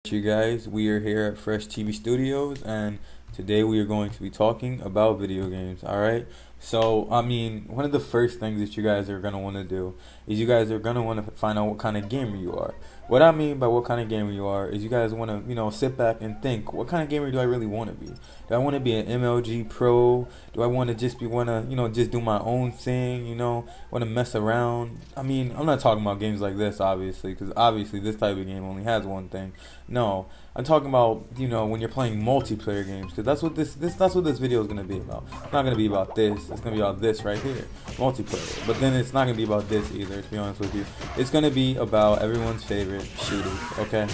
You guys, we are here at Fresh TV Studios, and today we are going to be talking about video games. All right. So, one of the first things that you guys are gonna want to do is you guys are gonna want to find out what kind of gamer you are. What I mean by what kind of gamer you are is you guys want to, sit back and think, what kind of gamer do I really want to be? Do I want to be an MLG pro? Do I want to just just do my own thing? Want to mess around? I'm not talking about games like this, obviously, because obviously this type of game only has one thing. No, I'm talking about, when you're playing multiplayer games, because that's what this video is gonna be about. It's not gonna be about this. It's gonna be about this right here, multiplayer. But then it's not gonna be about this either, to be honest with you. It's gonna be about everyone's favorite shooters. Okay,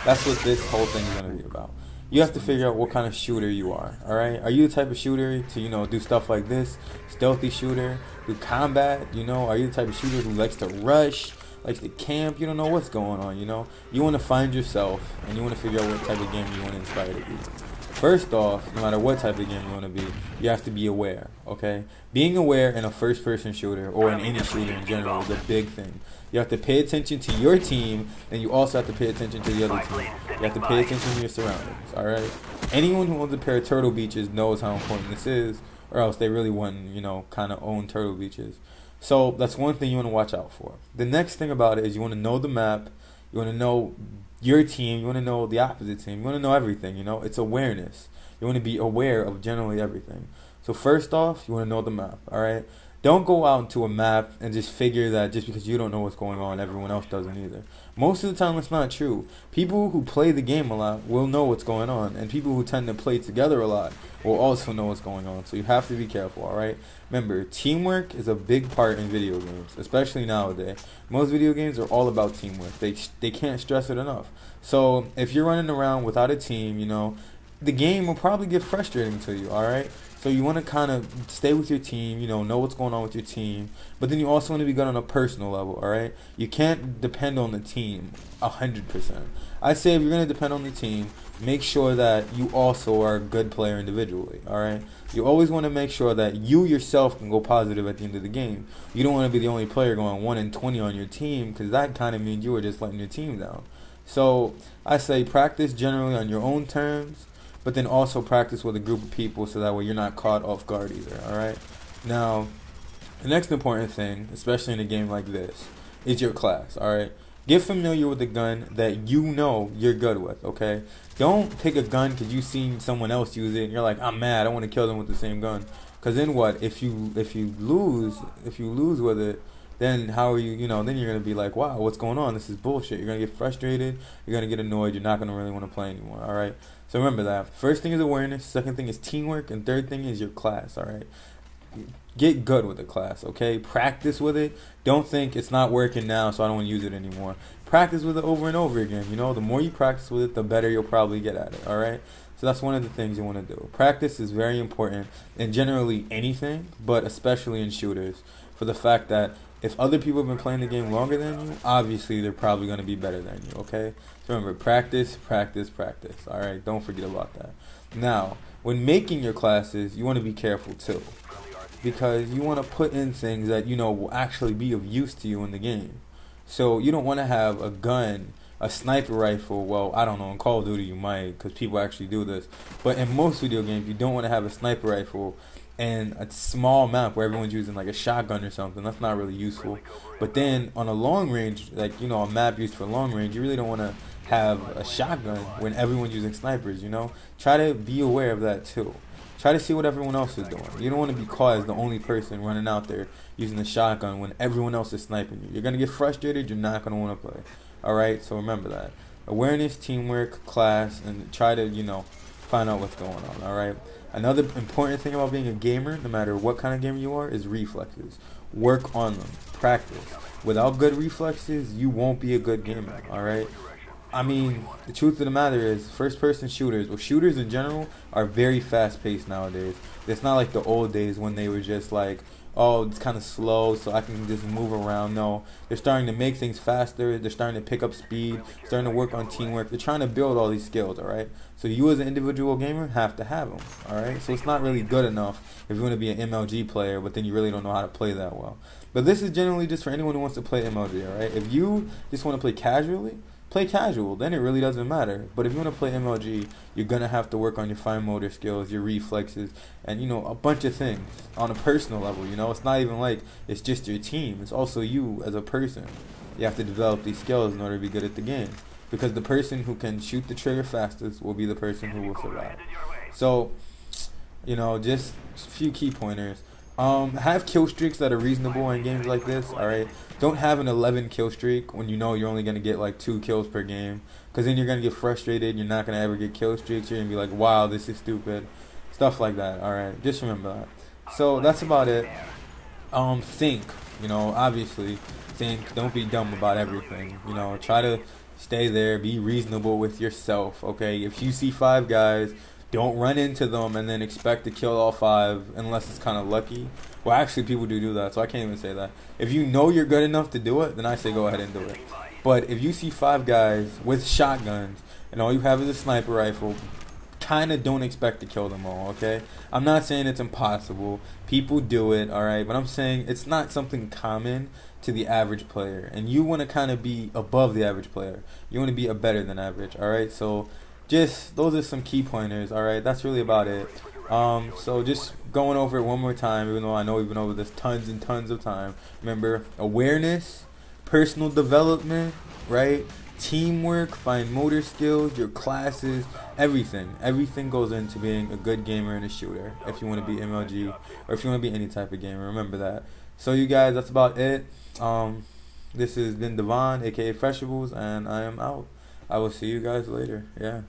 that's what this whole thing is gonna be about. You have to figure out what kind of shooter you are. All right, are you the type of shooter to do stuff like this, stealthy shooter, do combat? Are you the type of shooter who likes to rush, likes to camp? You don't know what's going on. You want to find yourself, and you want to figure out what type of game you want to inspire to be. First off, no matter what type of game you want to be, you have to be aware, okay? Being aware in a first-person shooter or in any shooter in general is a big thing. You have to pay attention to your team, and you also have to pay attention to the other team. You have to pay attention to your surroundings, all right? Anyone who owns a pair of Turtle Beaches knows how important this is, or else they really wouldn't, kind of own Turtle Beaches. So that's one thing you want to watch out for. The next thing about it is you want to know the map, you want to know your team, you want to know the opposite team, you want to know everything, it's awareness. You want to be aware of generally everything. So first off, you want to know the map, alright? Don't go out into a map and just figure that just because you don't know what's going on, everyone else doesn't either. Most of the time, it's not true. People who play the game a lot will know what's going on, and people who tend to play together a lot will also know what's going on. So you have to be careful, alright? Remember, teamwork is a big part in video games, especially nowadays. Most video games are all about teamwork. They can't stress it enough. So if you're running around without a team, the game will probably get frustrating to you, alright? So you want to kind of stay with your team, know what's going on with your team. But then you also want to be good on a personal level, alright? You can't depend on the team 100%. I say if you're going to depend on the team, make sure that you also are a good player individually, alright? You always want to make sure that you yourself can go positive at the end of the game. You don't want to be the only player going 1-20 on your team, because that kind of means you are just letting your team down. So I say practice generally on your own terms, but then also practice with a group of people so that way you're not caught off guard either, alright? Now, the next important thing, especially in a game like this, is your class, alright? Get familiar with the gun that you're good with, okay? Don't pick a gun because you've seen someone else use it and you're like, I'm mad, I want to kill them with the same gun. Because then what? If you lose with it, then how are you, then you're going to be like, wow, what's going on? This is bullshit. You're going to get frustrated. You're going to get annoyed. You're not going to really want to play anymore, all right? So remember that. First thing is awareness. Second thing is teamwork. And third thing is your class, all right? Get good with the class, okay? Practice with it. Don't think it's not working now, so I don't want to use it anymore. Practice with it over and over again, The more you practice with it, the better you'll probably get at it, all right? So that's one of the things you want to do. Practice is very important in generally anything, but especially in shooters, for the fact that if other people have been playing the game longer than you, obviously they're probably going to be better than you, okay? So remember, practice, practice, practice, all right? Don't forget about that. Now, when making your classes, you want to be careful too, because you want to put in things that, will actually be of use to you in the game. So you don't want to have a gun, a sniper rifle. Well, I don't know, in Call of Duty you might, because people actually do this. But in most video games, you don't want to have a sniper rifle and a small map where everyone's using like a shotgun or something. That's not really useful. But then on a long range, like a map used for long range, you really don't want to have a shotgun when everyone's using snipers. Try to be aware of that too. Try to see what everyone else is doing. You don't want to be caught as the only person running out there using the shotgun when everyone else is sniping you. You're gonna get frustrated. You're not gonna want to play. All right, so remember that. Awareness, teamwork, class, and try to find out what's going on. All right. Another important thing about being a gamer, no matter what kind of gamer you are, is reflexes. Work on them. Practice. Without good reflexes, you won't be a good gamer, alright? The truth of the matter is, first-person shooters, or shooters in general, are very fast-paced nowadays. It's not like the old days when they were just like, oh, it's kind of slow, so I can just move around. No, they're starting to make things faster. They're starting to pick up speed, starting to work on teamwork. They're trying to build all these skills, all right? So you as an individual gamer have to have them, all right? So it's not really good enough if you want to be an MLG player, but then you really don't know how to play that well. But this is generally just for anyone who wants to play MLG, all right? If you just want to play casually, play casual. Then it really doesn't matter. But if you want to play MLG, you're gonna have to work on your fine motor skills, your reflexes, and a bunch of things on a personal level. It's not even like it's just your team. It's also you as a person. You have to develop these skills in order to be good at the game. Because the person who can shoot the trigger fastest will be the person who will survive. So, just a few key pointers. Have kill streaks that are reasonable in games like this, alright? Don't have an 11 kill streak when you know you're only going to get like 2 kills per game. Because then you're going to get frustrated. You're not going to ever get kill streaks. You're going to be like, wow, this is stupid. Stuff like that, alright? Just remember that. So, that's about it. Think, obviously. Think. Don't be dumb about everything. Try to stay there. Be reasonable with yourself, okay? If you see 5 guys, don't run into them and then expect to kill all 5 unless it's kind of lucky. Well, actually, people do that, so I can't even say that. If you know you're good enough to do it, then I say go ahead and do it. But if you see 5 guys with shotguns and all you have is a sniper rifle, kind of don't expect to kill them all, okay? I'm not saying it's impossible. People do it, alright? But I'm saying it's not something common to the average player. And you want to kind of be above the average player. You want to be a better than average, alright? So just those are some key pointers, alright? That's really about it. So just going over it one more time, even though I know we've been over this tons and tons of time. Remember, awareness, personal development, right? Teamwork, fine motor skills, your classes, everything. Everything goes into being a good gamer and a shooter. If you want to be MLG or if you want to be any type of gamer, remember that. So you guys, that's about it. This has been Devon, aka Freshables, and I am out. I will see you guys later. Yeah.